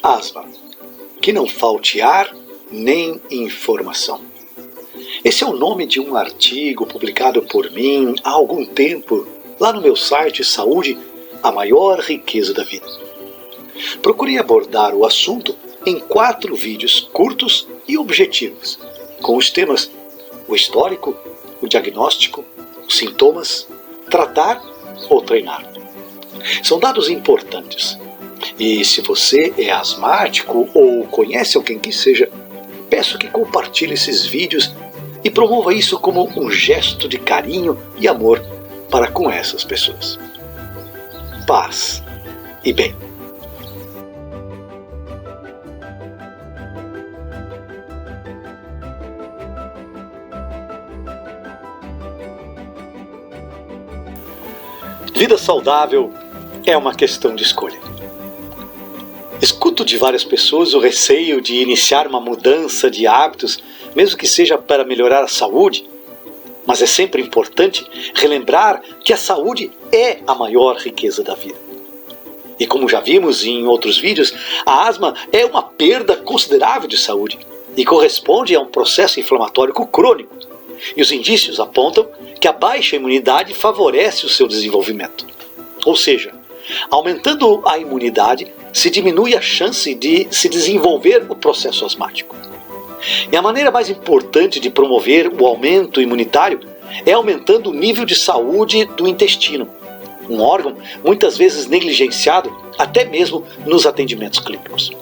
Asma, que não falte ar nem informação. Esse é o nome de um artigo publicado por mim há algum tempo lá no meu site Saúde, a Maior Riqueza da Vida. Procurei abordar o assunto em 4 vídeos curtos e objetivos, com os temas: o histórico, o diagnóstico, os sintomas, tratar ou treinar. São dados importantes. E se você é asmático ou conhece alguém que seja, peço que compartilhe esses vídeos e promova isso como um gesto de carinho e amor para com essas pessoas. Paz e bem. Vida saudável é uma questão de escolha. Escuto de várias pessoas o receio de iniciar uma mudança de hábitos, mesmo que seja para melhorar a saúde, mas é sempre importante relembrar que a saúde é a maior riqueza da vida. E como já vimos em outros vídeos, a asma é uma perda considerável de saúde e corresponde a um processo inflamatório crônico. E os indícios apontam que a baixa imunidade favorece o seu desenvolvimento. Ou seja, aumentando a imunidade, se diminui a chance de se desenvolver o processo asmático. E a maneira mais importante de promover o aumento imunitário é aumentando o nível de saúde do intestino, um órgão muitas vezes negligenciado até mesmo nos atendimentos clínicos.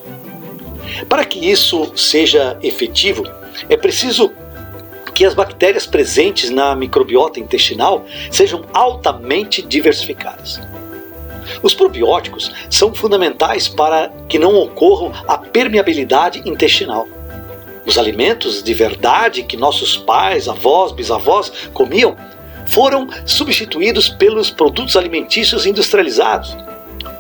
Para que isso seja efetivo, é preciso que as bactérias presentes na microbiota intestinal sejam altamente diversificadas. Os probióticos são fundamentais para que não ocorra a permeabilidade intestinal. Os alimentos de verdade que nossos pais, avós, bisavós comiam foram substituídos pelos produtos alimentícios industrializados,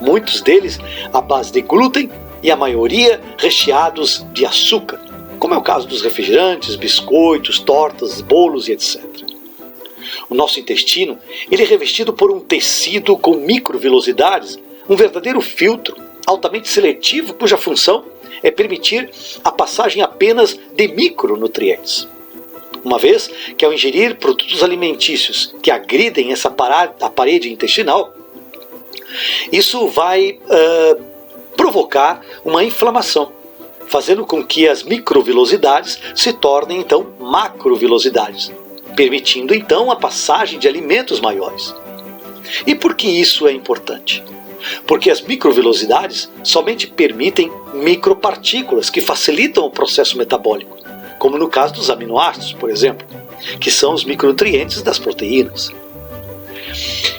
muitos deles à base de glúten e a maioria recheados de açúcar, como é o caso dos refrigerantes, biscoitos, tortas, bolos e etc. O nosso intestino ele é revestido por um tecido com microvilosidades, um verdadeiro filtro altamente seletivo cuja função é permitir a passagem apenas de micronutrientes. Uma vez que ao ingerir produtos alimentícios que agridem essa parede intestinal, isso vai provocar uma inflamação, fazendo com que as microvilosidades se tornem então macrovilosidades, permitindo então a passagem de alimentos maiores. E por que isso é importante? Porque as microvilosidades somente permitem micropartículas que facilitam o processo metabólico, como no caso dos aminoácidos, por exemplo, que são os micronutrientes das proteínas.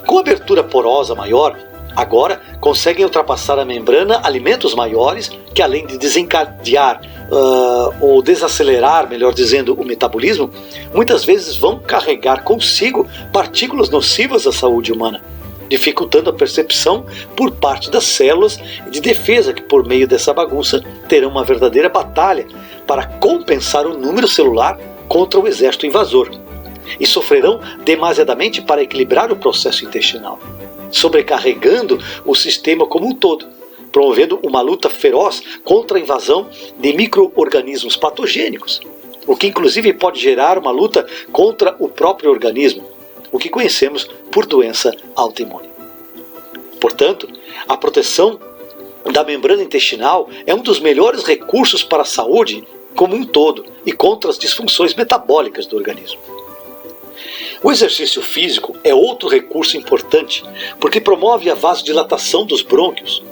Com abertura porosa maior, agora conseguem ultrapassar a membrana alimentos maiores que, além de desencadear ou desacelerar, melhor dizendo, o metabolismo, muitas vezes vão carregar consigo partículas nocivas à saúde humana, dificultando a percepção por parte das células de defesa que, por meio dessa bagunça, terão uma verdadeira batalha para compensar o número celular contra o exército invasor, e sofrerão demasiadamente para equilibrar o processo intestinal, sobrecarregando o sistema como um todo, promovendo uma luta feroz contra a invasão de micro-organismos patogênicos, o que inclusive pode gerar uma luta contra o próprio organismo, o que conhecemos por doença autoimune. Portanto, a proteção da membrana intestinal é um dos melhores recursos para a saúde como um todo e contra as disfunções metabólicas do organismo. O exercício físico é outro recurso importante, porque promove a vasodilatação dos brônquios.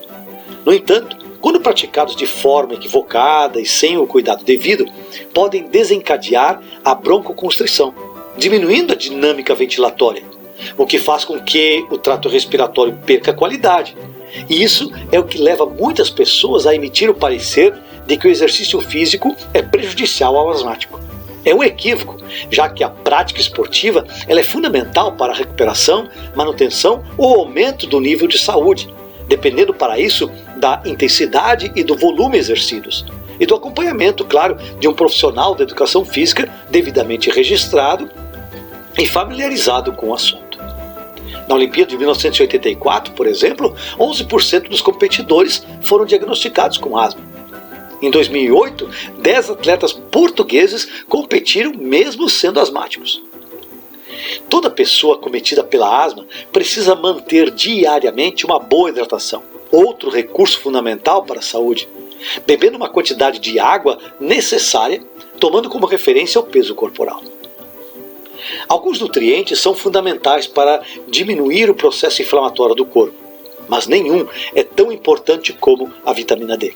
No entanto, quando praticados de forma equivocada e sem o cuidado devido, podem desencadear a broncoconstrição, diminuindo a dinâmica ventilatória, o que faz com que o trato respiratório perca qualidade. E isso é o que leva muitas pessoas a emitir o parecer de que o exercício físico é prejudicial ao asmático. É um equívoco, já que a prática esportiva ela é fundamental para a recuperação, manutenção ou aumento do nível de saúde, dependendo para isso da intensidade e do volume exercidos, e do acompanhamento, claro, de um profissional da educação física devidamente registrado e familiarizado com o assunto. Na Olimpíada de 1984, por exemplo, 11% dos competidores foram diagnosticados com asma. Em 2008, 10 atletas portugueses competiram mesmo sendo asmáticos. Toda pessoa acometida pela asma precisa manter diariamente uma boa hidratação, outro recurso fundamental para a saúde, bebendo uma quantidade de água necessária, tomando como referência o peso corporal. Alguns nutrientes são fundamentais para diminuir o processo inflamatório do corpo, mas nenhum é tão importante como a vitamina D.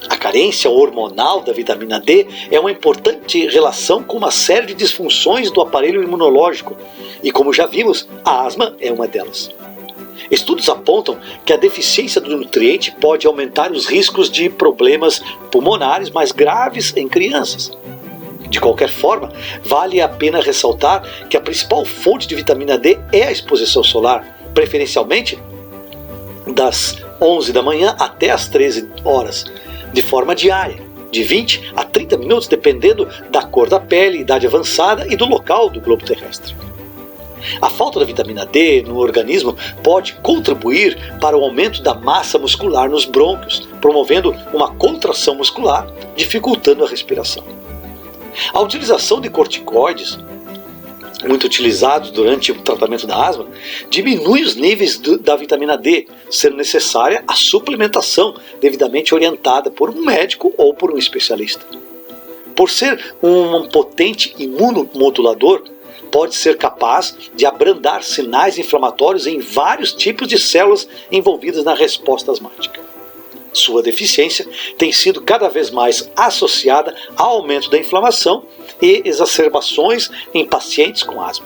A carência hormonal da vitamina D é uma importante relação com uma série de disfunções do aparelho imunológico e, como já vimos, a asma é uma delas. Estudos apontam que a deficiência do nutriente pode aumentar os riscos de problemas pulmonares mais graves em crianças. De qualquer forma, vale a pena ressaltar que a principal fonte de vitamina D é a exposição solar, preferencialmente das 11 da manhã até as 13 horas, de forma diária, de 20 a 30 minutos, dependendo da cor da pele, idade avançada e do local do globo terrestre. A falta da vitamina D no organismo pode contribuir para o aumento da massa muscular nos brônquios, promovendo uma contração muscular, dificultando a respiração. A utilização de corticoides, muito utilizados durante o tratamento da asma, diminui os níveis da vitamina D, sendo necessária a suplementação devidamente orientada por um médico ou por um especialista. Por ser um potente imunomodulador, pode ser capaz de abrandar sinais inflamatórios em vários tipos de células envolvidas na resposta asmática. Sua deficiência tem sido cada vez mais associada ao aumento da inflamação e exacerbações em pacientes com asma.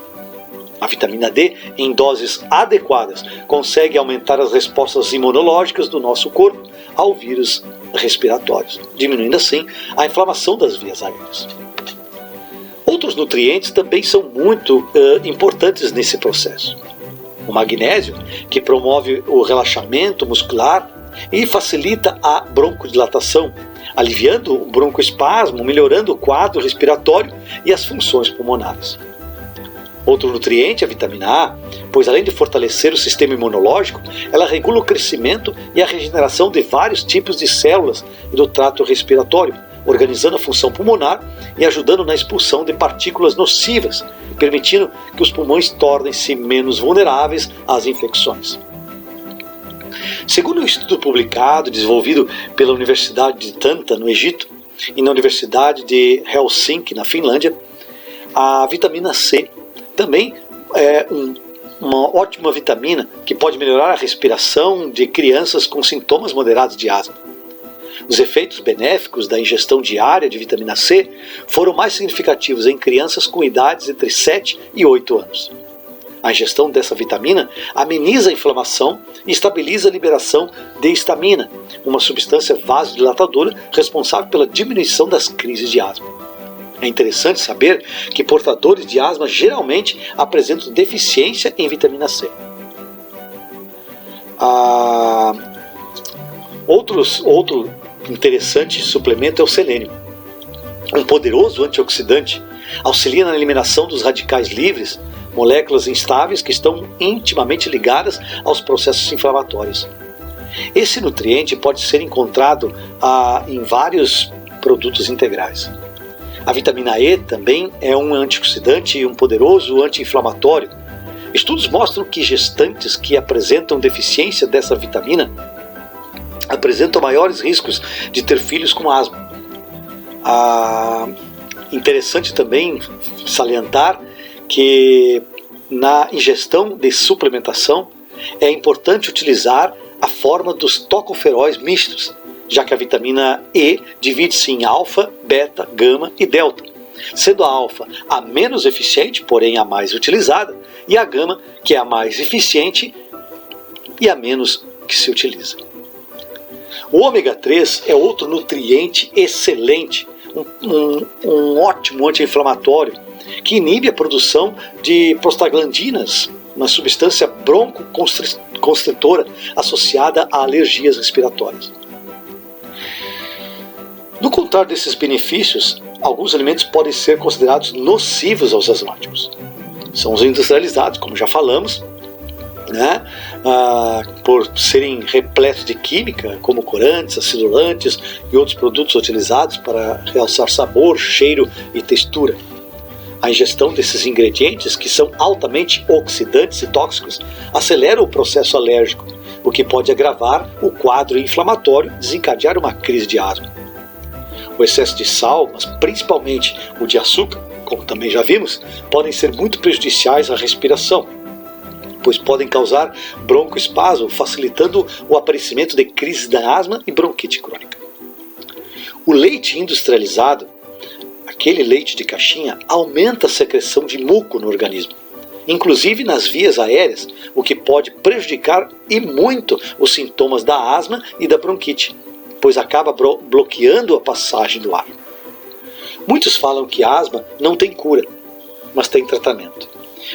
A vitamina D, em doses adequadas, consegue aumentar as respostas imunológicas do nosso corpo ao vírus respiratórios, diminuindo assim a inflamação das vias aéreas. Outros nutrientes também são muito importantes nesse processo. O magnésio, que promove o relaxamento muscular e facilita a broncodilatação, aliviando o broncoespasmo, melhorando o quadro respiratório e as funções pulmonares. Outro nutriente é a vitamina A, pois além de fortalecer o sistema imunológico, ela regula o crescimento e a regeneração de vários tipos de células e do trato respiratório, organizando a função pulmonar e ajudando na expulsão de partículas nocivas, permitindo que os pulmões tornem-se menos vulneráveis às infecções. Segundo um estudo publicado e desenvolvido pela Universidade de Tanta, no Egito, e na Universidade de Helsinki, na Finlândia, a vitamina C também é uma ótima vitamina que pode melhorar a respiração de crianças com sintomas moderados de asma. Os efeitos benéficos da ingestão diária de vitamina C foram mais significativos em crianças com idades entre 7 e 8 anos. A ingestão dessa vitamina ameniza a inflamação e estabiliza a liberação de histamina, uma substância vasodilatadora responsável pela diminuição das crises de asma. É interessante saber que portadores de asma geralmente apresentam deficiência em vitamina C. Outro interessante suplemento é o selênio. Um poderoso antioxidante, auxilia na eliminação dos radicais livres, moléculas instáveis que estão intimamente ligadas aos processos inflamatórios. Esse nutriente pode ser encontrado em vários produtos integrais. A vitamina E também é um antioxidante e um poderoso anti-inflamatório. Estudos mostram que gestantes que apresentam deficiência dessa vitamina apresentam maiores riscos de ter filhos com asma. Interessante também salientar que na ingestão de suplementação é importante utilizar a forma dos tocoferóis mistos, já que a vitamina E divide-se em alfa, beta, gama e delta, sendo a alfa a menos eficiente, porém a mais utilizada, e a gama, que é a mais eficiente e a menos que se utiliza. O ômega 3 é outro nutriente excelente, um ótimo anti-inflamatório, que inibe a produção de prostaglandinas, uma substância broncoconstritora associada a alergias respiratórias. No contrário desses benefícios, alguns alimentos podem ser considerados nocivos aos asmáticos. São os industrializados, como já falamos, né? Por serem repletos de química, como corantes, acidulantes e outros produtos utilizados para realçar sabor, cheiro e textura. A ingestão desses ingredientes, que são altamente oxidantes e tóxicos, acelera o processo alérgico, o que pode agravar o quadro inflamatório e desencadear uma crise de asma. O excesso de sal, mas principalmente o de açúcar, como também já vimos, podem ser muito prejudiciais à respiração, pois podem causar broncoespasmo, facilitando o aparecimento de crises da asma e bronquite crônica. O leite industrializado, aquele leite de caixinha, aumenta a secreção de muco no organismo, inclusive nas vias aéreas, o que pode prejudicar e muito os sintomas da asma e da bronquite, pois acaba bloqueando a passagem do ar. Muitos falam que a asma não tem cura, mas tem tratamento.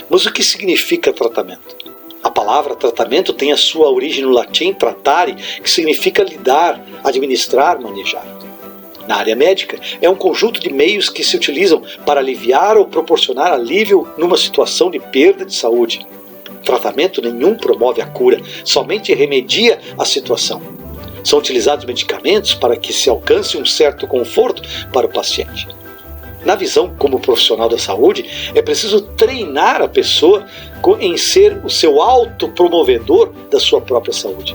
Mas o que significa tratamento? A palavra tratamento tem a sua origem no latim tratare, que significa lidar, administrar, manejar. Na área médica, é um conjunto de meios que se utilizam para aliviar ou proporcionar alívio numa situação de perda de saúde. Tratamento nenhum promove a cura, somente remedia a situação. São utilizados medicamentos para que se alcance um certo conforto para o paciente. Na visão como profissional da saúde, é preciso treinar a pessoa em ser o seu autopromovedor da sua própria saúde.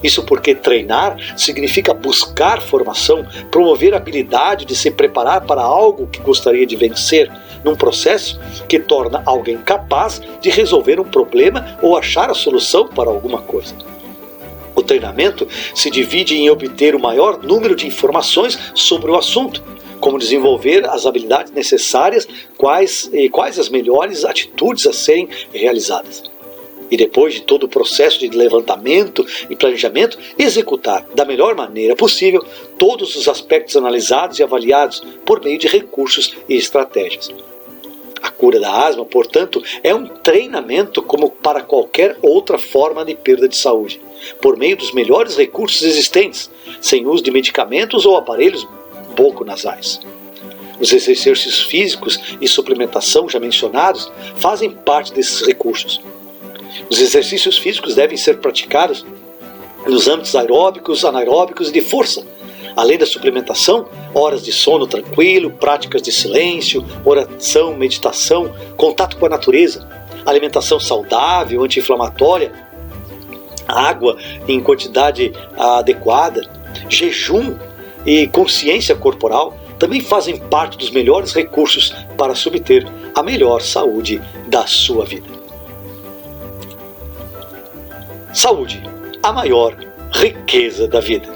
Isso porque treinar significa buscar formação, promover a habilidade de se preparar para algo que gostaria de vencer, num processo que torna alguém capaz de resolver um problema ou achar a solução para alguma coisa. O treinamento se divide em obter o maior número de informações sobre o assunto, como desenvolver as habilidades necessárias, quais as melhores atitudes a serem realizadas. E depois de todo o processo de levantamento e planejamento, executar da melhor maneira possível todos os aspectos analisados e avaliados por meio de recursos e estratégias. A cura da asma, portanto, é um treinamento como para qualquer outra forma de perda de saúde, por meio dos melhores recursos existentes, sem uso de medicamentos ou aparelhos buco-nasais. Os exercícios físicos e suplementação já mencionados fazem parte desses recursos. Os exercícios físicos devem ser praticados nos âmbitos aeróbicos, anaeróbicos e de força. Além da suplementação, horas de sono tranquilo, práticas de silêncio, oração, meditação, contato com a natureza, alimentação saudável, anti-inflamatória, água em quantidade adequada, jejum e consciência corporal também fazem parte dos melhores recursos para se obter a melhor saúde da sua vida. Saúde, a maior riqueza da vida.